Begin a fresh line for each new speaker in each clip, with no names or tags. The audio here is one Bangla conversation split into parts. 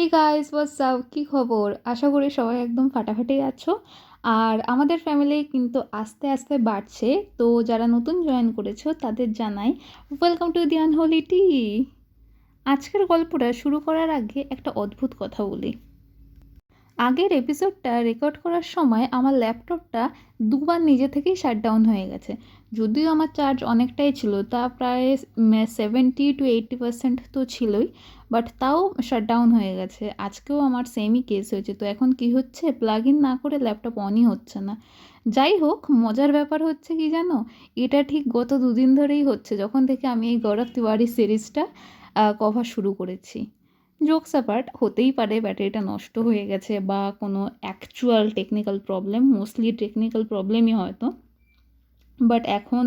হে গাইস হোয়াটস আপ, কী খবর? আশা করি সবাই একদম ফাটাফাটি আছো। আর আমাদের ফ্যামিলি কিন্তু আস্তে আস্তে বাড়ছে। তো যারা নতুন জয়েন করেছো তাদের জানাই ওয়েলকাম টু দি আনহোলি টি। আজকের গল্পটা শুরু করার আগে একটা অদ্ভুত কথা বলি। আগের এপিসোডটা রেকর্ড করার সময় আমার ল্যাপটপটা দুবার নিজে থেকেই শাটডাউন হয়ে গেছে। যদিও আমার চার্জ অনেকটাই ছিল, তা প্রায় 70 to 80% তো ছিলই, বাট তাও শাটডাউন হয়ে গেছে। আজকেও আমার সেমই কেস হয়েছে। তো এখন কি হচ্ছে, প্লাগ ইন না করে ল্যাপটপ অনই হচ্ছে না। যাই হোক, মজার ব্যাপার হচ্ছে কি জানো, এটা ঠিক গত দুদিন ধরেই হচ্ছে, যখন থেকে আমি এই গৌরব তিওয়ারি সিরিজটা কভার শুরু করেছি। জোকস অ্যাপার্ট, হতেই পারে ব্যাটারিটা নষ্ট হয়ে গেছে বা কোনো actual technical problem, mostly technical প্রবলেমই হয়তো। বাট এখন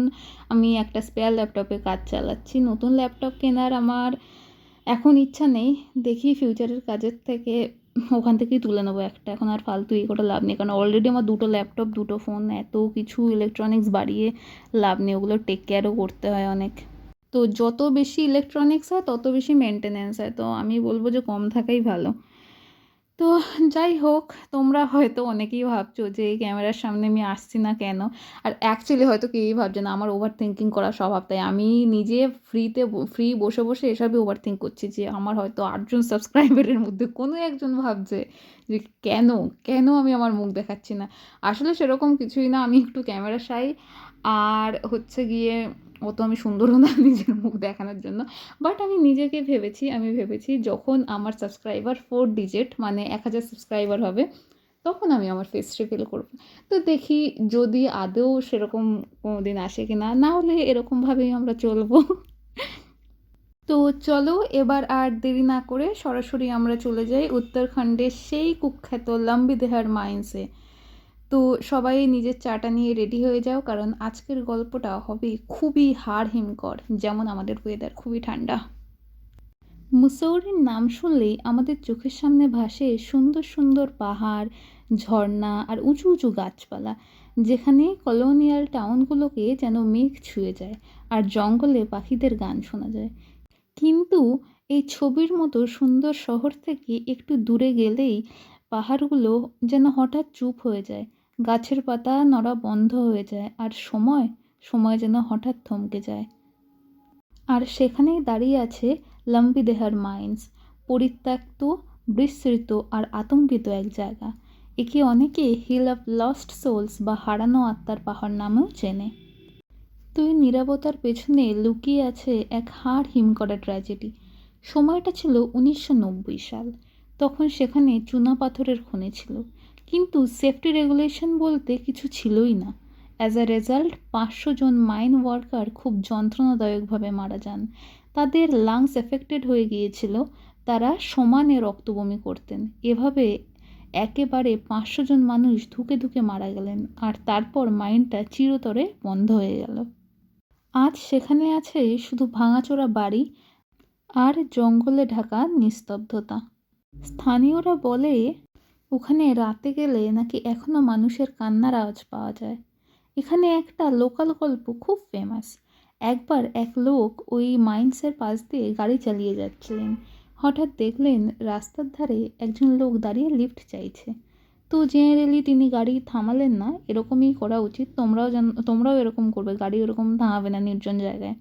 আমি একটা স্পেয়ার ল্যাপটপে কাজ চালাচ্ছি। নতুন ল্যাপটপ কেনার আমার এখন ইচ্ছা নেই। দেখি ফিউচারের কাজের থেকে ওখান থেকেই তুলে নেবো একটা। এখন আর ফালতু এই করে লাভ নেই, কারণ অলরেডি আমার দুটো ল্যাপটপ, দুটো ফোন, এত কিছু ইলেকট্রনিক্স বাড়িয়ে লাভ নেই। ওগুলো টেক কেয়ারও করতে হয় অনেক। তো যত বেশি ইলেকট্রনিক্স হয় তত বেশি মেনটেনেন্স হয়। তো আমি বলবো যে কম থাকাই ভালো। তো যাই হোক, তোমরা হয়তো অনেকেই ভাবছো যে এই ক্যামেরার সামনে আমি আসছি না কেন। আর অ্যাকচুয়ালি হয়তো কেউই ভাবছে না আমার ওভার থিঙ্কিং করার স্বভাব, তাই আমি নিজে ফ্রি বসে বসে এসবই ওভার থিঙ্ক করছি যে আমার হয়তো 8জন সাবস্ক্রাইবারের মধ্যে কোনো একজন ভাবছে যে কেন কেন আমি আমার মুখ দেখাচ্ছি না। আসলে সেরকম কিছুই না, আমি একটু ক্যামেরা শাই। আর হচ্ছে গিয়ে অত আমি সুন্দরও না নিজের মুখ দেখানোর জন্য। বাট আমি ভেবেছি যখন আমার সাবস্ক্রাইবার 4 ডিজিট মানে 1000 সাবস্ক্রাইবার হবে, তখন আমি আমার ফেস রিভিল করব। তো দেখি যদি আদৌ সেরকম কোনো দিন আসে কি না, না হলে এরকমভাবেই আমরা চলবো। তো চলো, এবার আর দেরি না করে সরাসরি আমরা চলে যাই উত্তরাখণ্ডের সেই কুখ্যাত লম্বি দেহার মাইন্সে। তো সবাই নিজের চাটা নিয়ে রেডি হয়ে যাও, কারণ আজকের গল্পটা হবে খুবই হাড় হিমকর। যেমন আমাদের ওয়েদার খুবই ঠান্ডা। মুসৌরির নাম শুনলেই আমাদের চোখের সামনে ভাসে সুন্দর সুন্দর পাহাড়, ঝর্ণা আর উঁচু উঁচু গাছপালা, যেখানে কলোনিয়াল টাউনগুলোকে যেন মেঘ ছুঁয়ে যায় আর জঙ্গলে পাখিদের গান শোনা যায়। কিন্তু এই ছবির মতো সুন্দর শহর থেকে একটু দূরে গেলেই পাহাড়গুলো যেন হঠাৎ চুপ হয়ে যায়, গাছের পাতা নড়া বন্ধ হয়ে যায়, আর সময় সময় যেন হঠাৎ থমকে যায়। আর সেখানেই দাঁড়িয়ে আছে লম্বি দেহার মাইন্স, পরিত্যক্ত, বিস্মৃত আর আতঙ্কিত এক জায়গা। একে অনেকে হিল অফ লস্ট সোলস বা হারানো আত্মার পাহাড় নামেও চেনে। তুই নীরবতার পেছনে লুকিয়ে আছে এক হাড় হিম করা ট্র্যাজেডি। সময়টা ছিল 1990 সাল। তখন সেখানে চুনা পাথরের খনি ছিল, কিন্তু সেফটি রেগুলেশন বলতে কিছু ছিলই না। অ্যাজ আ রেজাল্ট 500 জন মাইন ওয়ার্কার খুব যন্ত্রণাদায়কভাবে মারা যান। তাদের লাংস এফেক্টেড হয়ে গিয়েছিল, তারা সমানে রক্তবমি করতেন। এভাবে একেবারে 500 জন মানুষ ধুকে ধুকে মারা গেলেন, আর তারপর মাইনটা চিরতরে বন্ধ হয়ে গেল। আজ সেখানে আছে শুধু ভাঙাচোরা বাড়ি আর জঙ্গলে ঢাকা নিস্তব্ধতা। স্থানীয়রা বলে ওখানে রাতে গেলে নাকি এখনো মানুষের কান্নার আওয়াজ পাওয়া যায়। এখানে একটা লোকাল গল্প খুব ফেমাস। একবার এক লোক ওই মাইন্সের পাশ দিয়ে গাড়ি চালিয়ে যাচ্ছিলেন। হঠাৎ দেখলেন রাস্তার ধারে একজন লোক দাঁড়িয়ে লিফট চাইছে। তো জেনারেলি তিনি গাড়ি থামালেন না, এরকমই করা উচিত। তোমরাও এরকম করবে, গাড়ি এরকম থামাবে না নির্জন জায়গায়।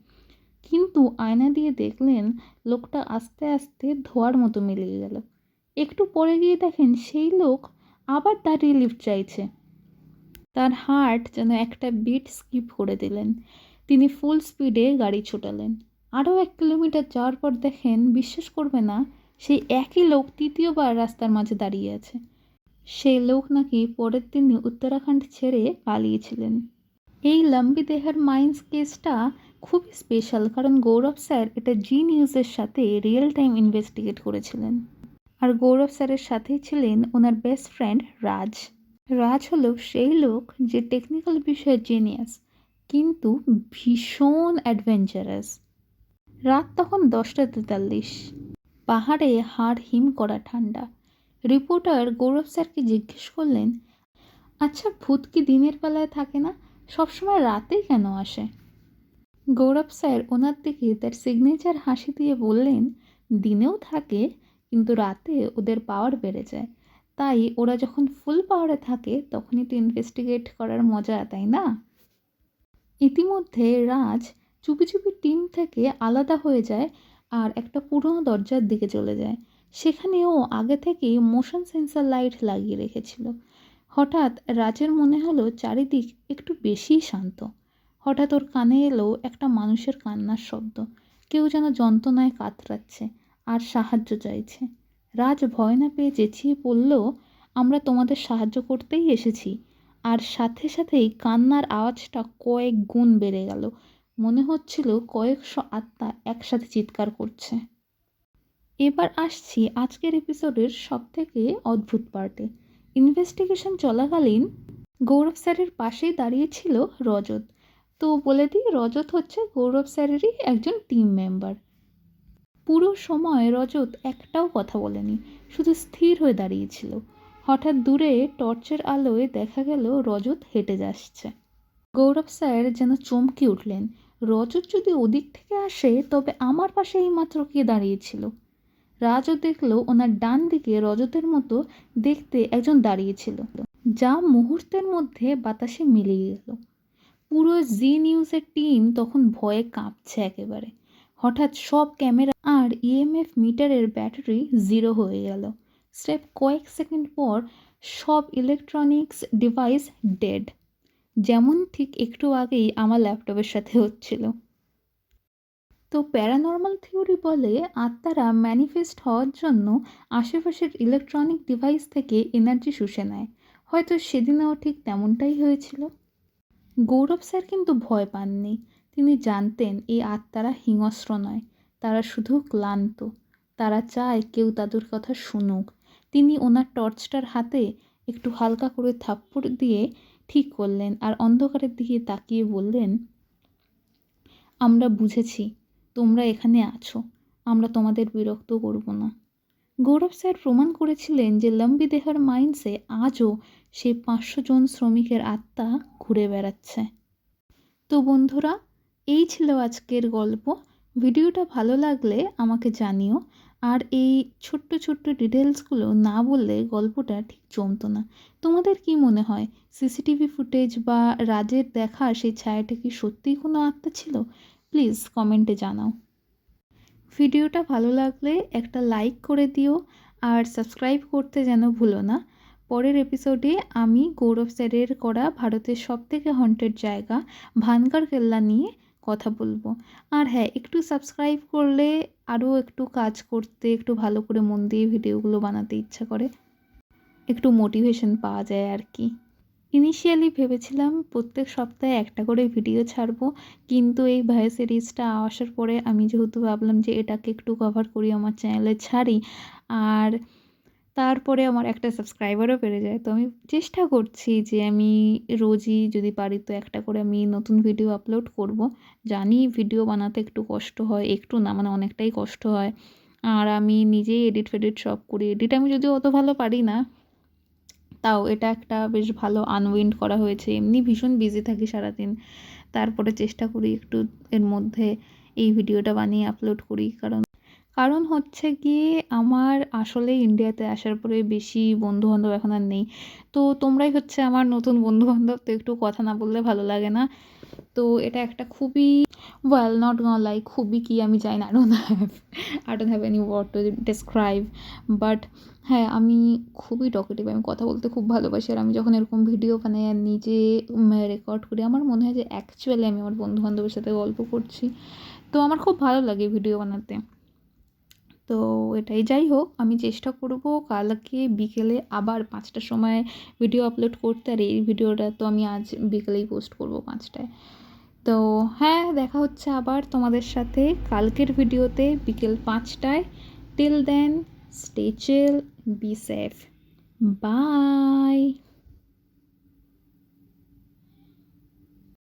কিন্তু আয়না দিয়ে দেখলেন লোকটা আস্তে আস্তে ধোঁয়ার মতো মিলিয়ে গেল। একটু পরে গিয়ে দেখেন সেই লোক আবার দাঁড়িয়ে লিফট চাইছে। তার হার্ট যেন একটা বিট স্কিপ করে দিলেন। তিনি ফুল স্পিডে গাড়ি ছোটালেন। আরও 1 কিলোমিটার যাওয়ার পর দেখেন, বিশ্বাস করবে না, সেই একই লোক তৃতীয়বার রাস্তার মাঝে দাঁড়িয়ে আছে। সেই লোক নাকি পরের দিনই উত্তরাখণ্ড ছেড়ে পালিয়েছিলেন। এই লম্বি দেহার মাইন্স কেসটা খুবই স্পেশাল, কারণ গৌরব স্যার এটা জি নিউজের সাথে রিয়েল টাইম ইনভেস্টিগেট করেছিলেন। আর গৌরব স্যারের সাথেই ছিলেন ওনার বেস্ট ফ্রেন্ড রাজ। রাজ হলো সেই লোক যে টেকনিক্যাল বিষয়ে জিনিয়াস, কিন্তু ভীষণ অ্যাডভেঞ্চারাস। রাত তখন 10টা 43। পাহাড়ে হাড় হিম করা ঠান্ডা। রিপোর্টার গৌরব স্যারকে জিজ্ঞেস করলেন, আচ্ছা, ভূত কি দিনের বেলায় থাকে না, সবসময় রাতেই কেন আসে? গৌরব স্যার ওনার দিকে তার সিগনেচার হাসি দিয়ে বললেন, দিনেও থাকে, কিন্তু রাতে ওদের পাওয়ার বেড়ে যায়। তাই ওরা যখন ফুল পাওয়ারে থাকে তখনই তো ইনভেস্টিগেট করার মজা, তাই না? ইতিমধ্যে রাজ চুপি চুপি টিম থেকে আলাদা হয়ে যায় আর একটা পুরনো দরজার দিকে চলে যায়। সেখানে ও আগে থেকেই মোশন সেন্সর লাইট লাগিয়ে রেখেছিল। হঠাৎ রাজের মনে হলো চারিদিক একটু বেশিই শান্ত। হঠাৎ ওর কানে এলো একটা মানুষের কান্নার শব্দ। কেউ যেন যন্ত্রণায় কাতরাচ্ছে আর সাহায্য চাইছে। রাজ ভয় না পেয়ে চেঁচিয়ে বলল, আমরা তোমাদের সাহায্য করতেই এসেছি। আর সাথে সাথেই কান্নার আওয়াজটা কয়েক গুণ বেড়ে গেল। মনে হচ্ছিল কয়েকশো আত্মা একসাথে চিৎকার করছে। এবার আসছি আজকের এপিসোডের সবথেকে অদ্ভুত পার্টে। ইনভেস্টিগেশন চলাকালীন গৌরব স্যারের পাশেই দাঁড়িয়েছিল রজত। তো বলে দিই, রজত হচ্ছে গৌরব স্যারেরই একজন টিম মেম্বার। পুরো সময় রজত একটাও কথা বলেনি, শুধু স্থির হয়ে দাঁড়িয়েছিল। হঠাৎ দূরে টর্চের আলোয় দেখা গেল রজত হেঁটে যাচ্ছে। গৌরব স্যার যেন চমকে উঠলেন। রজত যদি ওদিক থেকে আসে তবে আমার পাশে এইমাত্র কে দাঁড়িয়েছিল? রাজও দেখলো ওনার ডান দিকে রজতের মতো দেখতে একজন দাঁড়িয়েছিল, যা মুহূর্তের মধ্যে বাতাসে মিলিয়ে গেল। পুরো জি নিউজের টিম তখন ভয়ে কাঁপছে একেবারে। হঠাৎ সব ক্যামেরা আর ইএমএফ মিটারের ব্যাটারি 0 হয়ে গেল। স্রেফ কয়েক সেকেন্ড পর সব ইলেকট্রনিক্স ডিভাইস ডেড, যেমন ঠিক একটু আগেই আমার ল্যাপটপের সাথে হচ্ছিল। তো প্যারানর্মাল থিওরি বলে আত্মারা ম্যানিফেস্ট হওয়ার জন্য আশেপাশের ইলেকট্রনিক ডিভাইস থেকে এনার্জি শুষে নেয়। হয়তো সেদিনেও ঠিক তেমনটাই হয়েছিল। গৌরব স্যার কিন্তু ভয় পাননি। তিনি জানতেন এই আত্মারা হিংস্র নয়, তারা শুধু ক্লান্ত। তারা চায় কেউ তাদের কথা শুনুক। তিনি ওনার টর্চটার হাতে একটু হালকা করে থাপ্পড় দিয়ে ঠিক করলেন আর অন্ধকারের দিকে তাকিয়ে বললেন, আমরা বুঝেছি তোমরা এখানে আছো, আমরা তোমাদের বিরক্ত করব না। গৌরব স্যার প্রমাণ করেছিলেন যে লম্বি দেহার মাইন্ডসে আজও সেই 500 জন শ্রমিকের আত্মা ঘুরে বেড়াচ্ছে। তো বন্ধুরা, এই ছিল আজকের গল্প। ভিডিওটা ভালো লাগলে আমাকে জানিও। আর এই ছোট্ট ছোট্ট ডিটেলসগুলো না বললে গল্পটা ঠিক জমতো না। তোমাদের কি মনে হয়, সিসিটিভি ফুটেজ বা রাজের দেখা সেই ছায়াটা কি সত্যিই কোনো আত্মা ছিল? প্লিজ কমেন্টে জানাও। ভিডিওটা ভালো লাগলে একটা লাইক করে দিও আর সাবস্ক্রাইব করতে যেন ভুলো না। পরের এপিসোডে আমি গৌরব স্যারের করা ভারতের সবথেকে হন্টেড জায়গা ভানগড় কেল্লা নিয়ে কথা বলবো। আর হ্যাঁ, একটু সাবস্ক্রাইব করলে আরও একটু কাজ করতে, একটু ভালো করে মন দিয়ে ভিডিওগুলো বানাতে ইচ্ছা করে, একটু মোটিভেশন পাওয়া যায় আর কি। ইনিশিয়ালি ভেবেছিলাম প্রত্যেক সপ্তাহে একটা করে ভিডিও ছাড়বো, কিন্তু এই ভাই সিরিজটা আসার পরে আমি যেহেতু ভাবলাম যে এটাকে একটু কভার করি, আমার চ্যানেলে ছাড়ি, আর তারপরে আমার একটা সাবস্ক্রাইবারও বেড়ে যায়। তো আমি চেষ্টা করছি যে আমি রোজই যদি পারি তো একটা করে আমি নতুন ভিডিও আপলোড করব। জানি ভিডিও বানাতে একটু কষ্ট হয়, একটু না মানে অনেকটাই কষ্ট হয়। আর আমি নিজেই এডিট ফেডিট সব করি। এডিট আমি যদিও অত ভালো পারি না, তাও এটা একটা বেশ ভালো আনউইন্ড করা হয়েছে। এমনি ভীষণ বিজি থাকি সারাদিন, তারপরে চেষ্টা করি একটু এর মধ্যে এই ভিডিওটা বানিয়ে আপলোড করি। কারণ হচ্ছে গিয়ে আমার আসলে ইন্ডিয়াতে আসার পরে বেশি বন্ধুবান্ধব এখন আর নেই। তো তোমরাই হচ্ছে আমার নতুন বন্ধুবান্ধব, তো একটু কথা না বললে ভালো লাগে না। তো এটা একটা খুবই নট গনা লাই, খুবই কি আমি জানি না, I don't have any word to describe. But হ্যাঁ, আমি খুবই টকেটিভ, আমি কথা বলতে খুব ভালোবাসি। আর আমি যখন এরকম ভিডিও বানাই আর নিজে রেকর্ড করি, আমার মনে হয় যে অ্যাকচুয়ালি আমি আমার বন্ধুবান্ধবের সাথে গল্প করছি। তো আমার খুব ভালো লাগে ভিডিও বানাতে। তো এটাই, যাই হোক, আমি চেষ্টা করব কালকে বিকেলে আবার 5টার সময় ভিডিও আপলোড করতে। আর এই ভিডিওটা তো আমি আজ বিকেলেই পোস্ট করব 5টায়। তো হ্যাঁ, দেখা হচ্ছে আবার তোমাদের সাথে কালকের ভিডিওতে বিকেল 5টায়। Till then, stay chill, be safe, by.